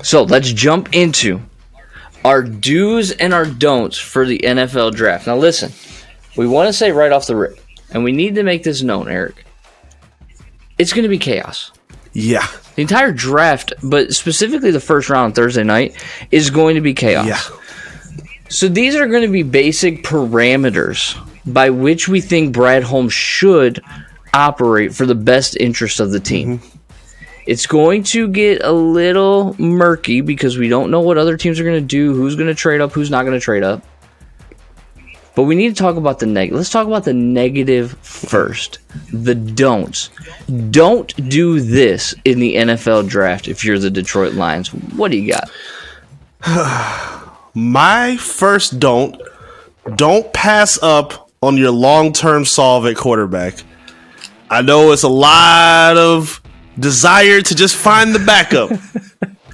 So let's jump into our do's and our don'ts for the NFL draft. Now listen, we want to say right off the rip, and we need to make this known, Eric. It's going to be chaos. Yeah. The entire draft, but specifically the first round on Thursday night, is going to be chaos. Yeah. So these are going to be basic parameters by which we think Brad Holmes should operate for the best interest of the team. Mm-hmm. It's going to get a little murky because we don't know what other teams are going to do, who's going to trade up, who's not going to trade up. But we need to talk about the negative. Let's talk about the negative first. The don'ts. Don't do this in the NFL draft if you're the Detroit Lions. What do you got? My first don't pass up on your long-term solve at quarterback. I know it's a lot of desire to just find the backup,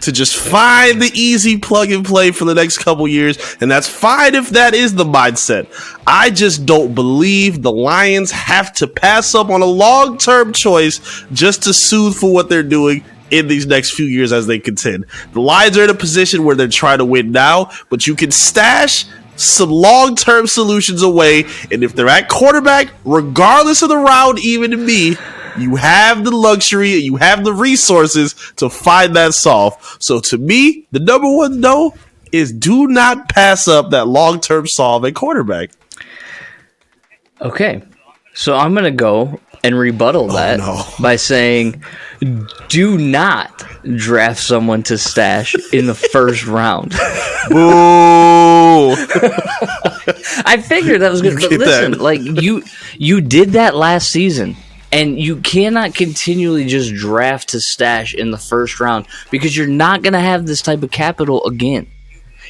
to just find the easy plug and play for the next couple years, and that's fine if that is the mindset. I just don't believe the Lions have to pass up on a long-term choice just to soothe for what they're doing in these next few years as they contend. The Lions are in a position where they're trying to win now, but you can stash some long-term solutions away, and if they're at quarterback, regardless of the round, even to me, you have the luxury, you have the resources to find that solve. So to me, the number one no is do not pass up that long-term solve at quarterback. Okay, so I'm going to go and rebuttal that by saying do not draft someone to stash in the first round. Boo! I figured that was good. But listen, like you did that last season. And you cannot continually just draft to stash in the first round because you're not going to have this type of capital again.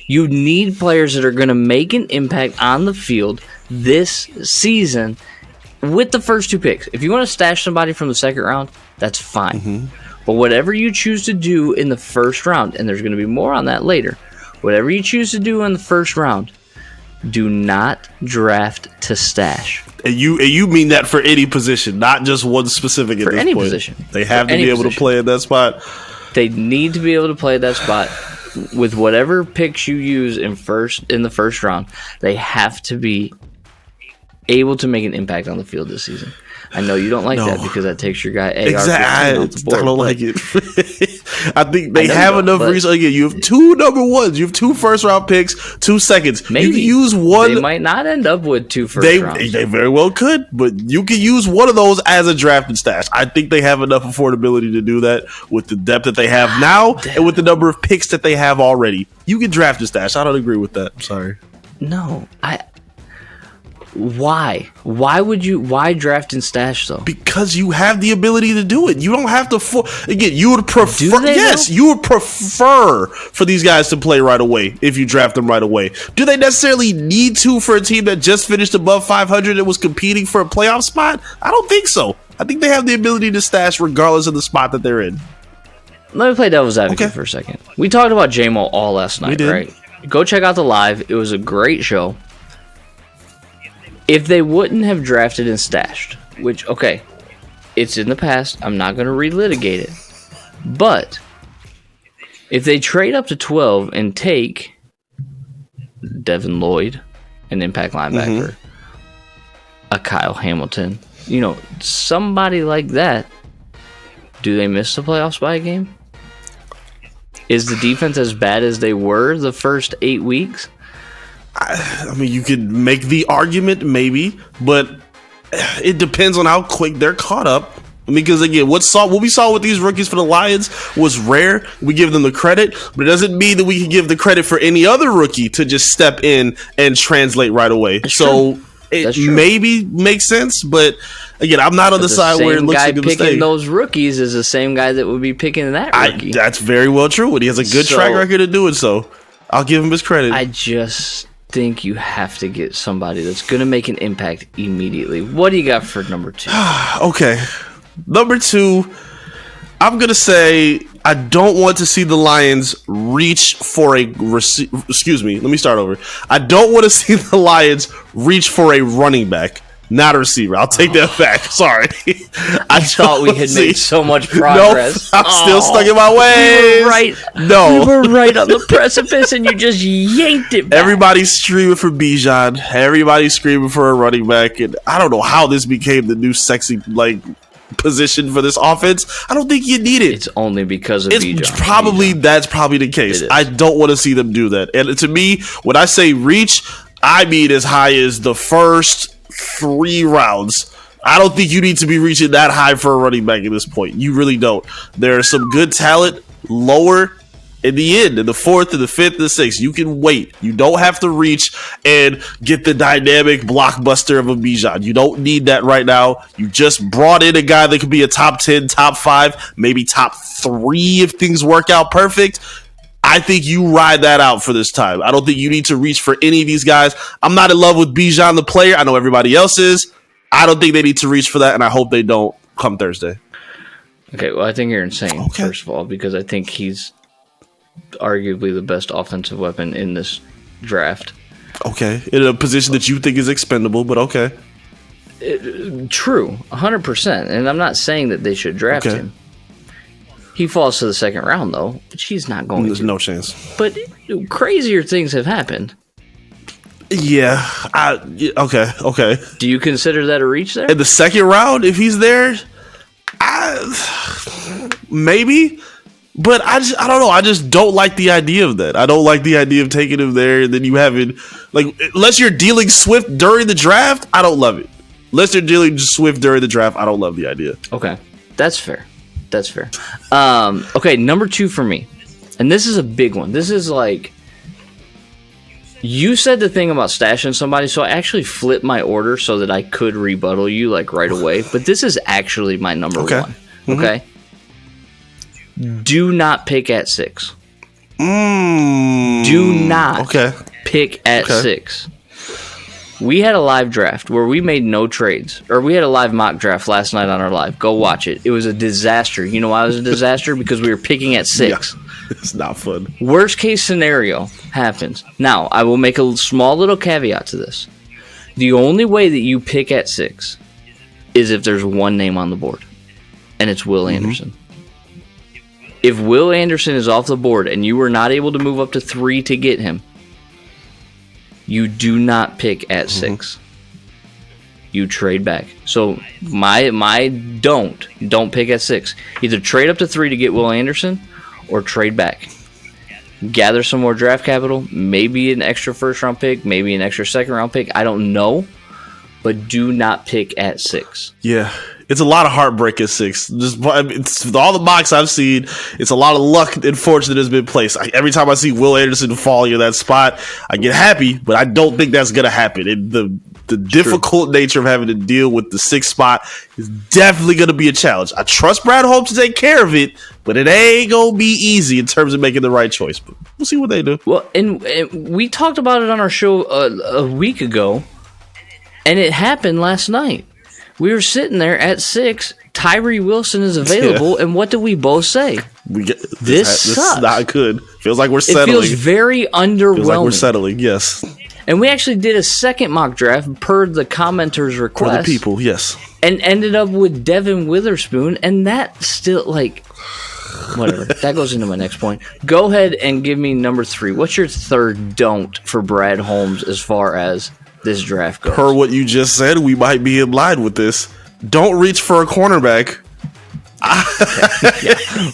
You need players that are going to make an impact on the field this season with the first two picks. If you want to stash somebody from the second round, that's fine. Mm-hmm. But whatever you choose to do in the first round, and there's going to be more on that later, whatever you choose to do in the first round, do not draft to stash. And you mean that for any position, not just one specific at for this any point. Position. They have to be able to play in that spot. They need to be able to play that spot with whatever picks you use in the first round. They have to be able to make an impact on the field this season. I know you don't like that because that takes your guy AR. Exactly. Off the board, I don't like it. I think they have enough resources. Again, you have two number ones. You have 2 first-round picks, 2 seconds. Maybe. You can use one. They might not end up with 2 first rounds. They very well could, but you can use one of those as a draft and stash. I think they have enough affordability to do that with the depth that they have now and with the number of picks that they have already. You can draft and stash. I don't agree with that. I'm sorry. No, Why? Why draft and stash though? Because you have the ability to do it. You don't have to. Again, you would prefer. You would prefer for these guys to play right away if you draft them right away. Do they necessarily need to for a team that just finished above 500 and was competing for a playoff spot? I don't think so. I think they have the ability to stash regardless of the spot that they're in. Let me play devil's advocate for a second. We talked about J-Mo all last night, right? Go check out the live. It was a great show. If they wouldn't have drafted and stashed, which, okay, it's in the past. I'm not going to relitigate it. But if they trade up to 12 and take Devin Lloyd, an impact linebacker, a Kyle Hamilton, somebody like that, do they miss the playoffs by a game? Is the defense as bad as they were the first 8 weeks? I mean, you could make the argument, maybe, but it depends on how quick they're caught up. Because again, what we saw with these rookies for the Lions was rare. We give them the credit, but it doesn't mean that we can give the credit for any other rookie to just step in and translate right away. It maybe makes sense, but again, I'm not on the side where it looks like a mistake. The guy picking those rookies is the same guy that would be picking that rookie. That's very well true, and he has a good track record of doing so. I'll give him his credit. I just think you have to get somebody that's going to make an impact immediately. What do you got for number 2? Okay. Number 2, I'm going to say I don't want to see the Lions reach for excuse me, let me start over. I don't want to see the Lions reach for a running back not a receiver. I'll take that back. Sorry. I thought we had made so much progress. Nope, I'm still stuck in my ways. Right. No. We were right on the precipice, and you just yanked it back. Everybody's screaming for Bijan. Everybody's screaming for a running back. And I don't know how this became the new sexy, position for this offense. I don't think you need it. It's only because of Bijan. That's probably the case. I don't want to see them do that. And to me, when I say reach, I mean as high as the first 3 rounds. I don't think you need to be reaching that high for a running back at this point. You really don't. There's some good talent lower in the end, in the 4th, and the 5th, and the 6th. You can wait. You don't have to reach and get the dynamic blockbuster of a Bijan. You don't need that right now. You just brought in a guy that could be a top 10, top 5, maybe top 3 if things work out perfect. I think you ride that out for this time. I don't think you need to reach for any of these guys. I'm not in love with Bijan the player. I know everybody else is. I don't think they need to reach for that, and I hope they don't come Thursday. Okay, well, I think you're insane, first of all, because I think he's arguably the best offensive weapon in this draft. Okay, in a position that you think is expendable, but okay. True, 100%, and I'm not saying that they should draft him. He falls to the 2nd round, though, which he's not going to. There's no chance. But crazier things have happened. Yeah. Okay. Do you consider that a reach there? In the 2nd round, if he's there, maybe. But I don't know. I just don't like the idea of that. I don't like the idea of taking him there and then you having, unless you're dealing Swift during the draft, I don't love it. Unless you're dealing Swift during the draft, I don't love the idea. Okay. That's fair. Okay, number 2 for me. And this is a big one. This is you said the thing about stashing somebody, so I actually flipped my order so that I could rebuttal you right away. But this is actually my number 1. Mm-hmm. Okay? Do not pick at 6. Do not pick at 6. We had a live draft where we made no trades. Or we had a live mock draft last night on our live. Go watch it. It was a disaster. You know why it was a disaster? Because we were picking at 6. Yeah, it's not fun. Worst case scenario happens. Now, I will make a small little caveat to this. The only way that you pick at 6 is if there's one name on the board. And it's Will Anderson. If Will Anderson is off the board and you were not able to move up to 3 to get him, you do not pick at 6. You trade back. So my don't pick at 6. Either trade up to 3 to get Will Anderson or trade back. Gather some more draft capital, maybe an extra 1st round pick, maybe an extra 2nd round pick. I don't know, but do not pick at 6. Yeah. It's a lot of heartbreak at 6. It's all the mocks I've seen. It's a lot of luck and fortune that has been placed. Every time I see Will Anderson fall in that spot, I get happy, but I don't think that's going to happen. And the difficult nature of having to deal with the 6th spot is definitely going to be a challenge. I trust Brad Holmes to take care of it, but it ain't going to be easy in terms of making the right choice. But we'll see what they do. Well, and we talked about it on our show a week ago, and it happened last night. We were sitting there at 6. Tyree Wilson is available, and what did we both say? This sucks. Is not good. Feels like we're settling. It feels very underwhelming. Feels like we're settling, yes. And we actually did a 2nd mock draft per the commenters' request. For the people, yes. And ended up with Devin Witherspoon, and that still, whatever. That goes into my next point. Go ahead and give me number 3. What's your 3rd don't for Brad Holmes as far as this draft goes? Per what you just said, we might be in line with this. Don't reach for a cornerback.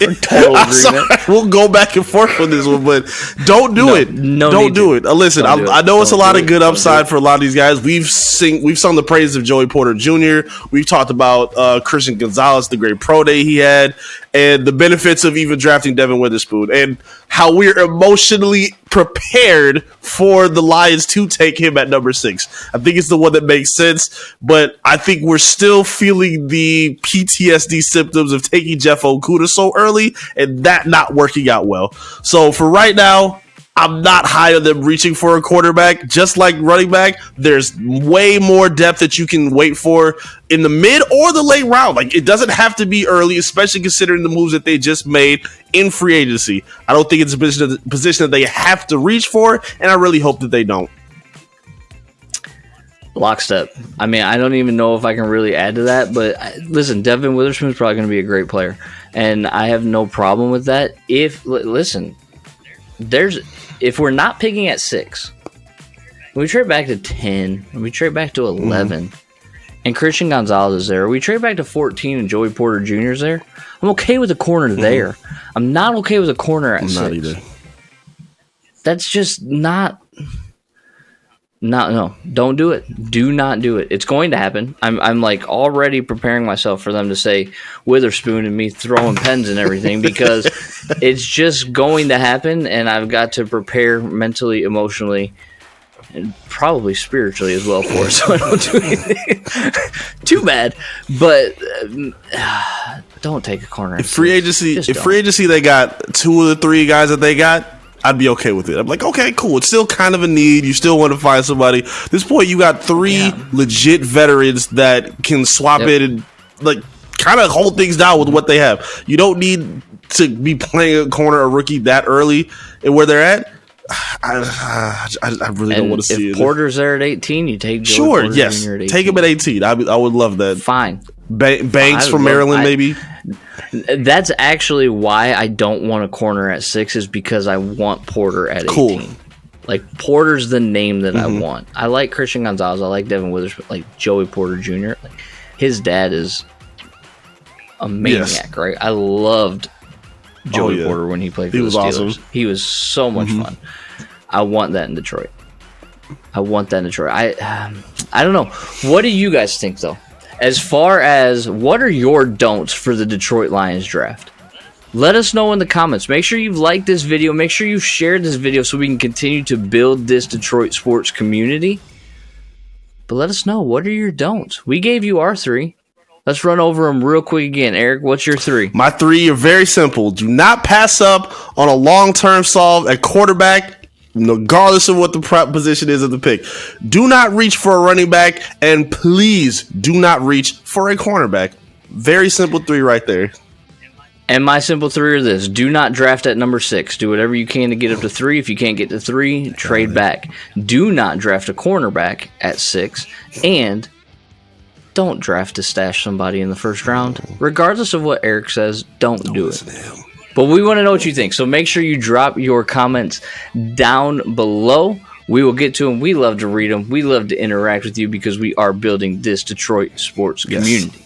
We're total agreement. Sorry, we'll go back and forth on this one, but don't do it. Don't do it. Listen, I know it's a lot of good upside for a lot of these guys. We've sung the praises of Joey Porter Jr. We've talked about Christian Gonzalez, the great pro day he had, and the benefits of even drafting Devin Witherspoon, and how we're emotionally prepared for the Lions to take him at number 6. I think it's the one that makes sense, but I think we're still feeling the PTSD symptoms of taking Jeff Okudah so early and that not working out well. So for right now, I'm not high on them reaching for a quarterback. Just like running back, there's way more depth that you can wait for in the mid or the late round. It doesn't have to be early, especially considering the moves that they just made in free agency. I don't think it's a position that they have to reach for, and I really hope that they don't. Lockstep. I mean, I don't even know if I can really add to that, but listen, Devin Witherspoon's probably going to be a great player, and I have no problem with that. If we're not picking at 6, we trade back to 10, and we trade back to 11, and Christian Gonzalez is there. We trade back to 14, and Joey Porter Jr. is there. I'm okay with a corner there. I'm not okay with a corner at 6. Not either. That's just not. No, don't do it. Do not do it. It's going to happen. I'm like already preparing myself for them to say Witherspoon and me throwing pens and everything because it's just going to happen, and I've got to prepare mentally, emotionally, and probably spiritually as well for it, so I don't do anything too bad. But don't take a corner. If free agency, they got 2 of the 3 guys that they got, I'd be okay with it. I'm like, okay, cool. It's still kind of a need. You still want to find somebody. At this point, you got 3 legit veterans that can swap it and like kind of hold things down with what they have. You don't need to be playing a corner or rookie that early and where they're at. I really don't want to see it. If Porter's there at 18, you take Joey Porter yes, Jr. at 18. Take him at 18. I would love that. Fine. Banks from Maryland, maybe. That's actually why I don't want a corner at 6 is because I want Porter at 18. Cool. Like, Porter's the name that I want. I like Christian Gonzalez. I like Devin Witherspoon. Like, Joey Porter Jr. Like, his dad is a maniac, right? I loved Joey Porter when he played for the Steelers. Awesome. He was so much fun. I want that in Detroit. I don't know. What do you guys think, though? As far as what are your don'ts for the Detroit Lions draft? Let us know in the comments. Make sure you've liked this video. Make sure you've shared this video so we can continue to build this Detroit sports community. But let us know, what are your don'ts? We gave you our 3. Let's run over them real quick again. Eric, what's your 3? My 3 are very simple. Do not pass up on a long-term solve at quarterback, regardless of what the prep position is of the pick. Do not reach for a running back, and please do not reach for a cornerback. Very simple 3 right there. And my simple 3 are this. Do not draft at number 6. Do whatever you can to get up to 3. If you can't get to 3, trade back. Do not draft a cornerback at 6. And don't draft to stash somebody in the first round. Regardless of what Eric says, don't do it. But we want to know what you think. So make sure you drop your comments down below. We will get to them. We love to read them. We love to interact with you because we are building this Detroit sports community.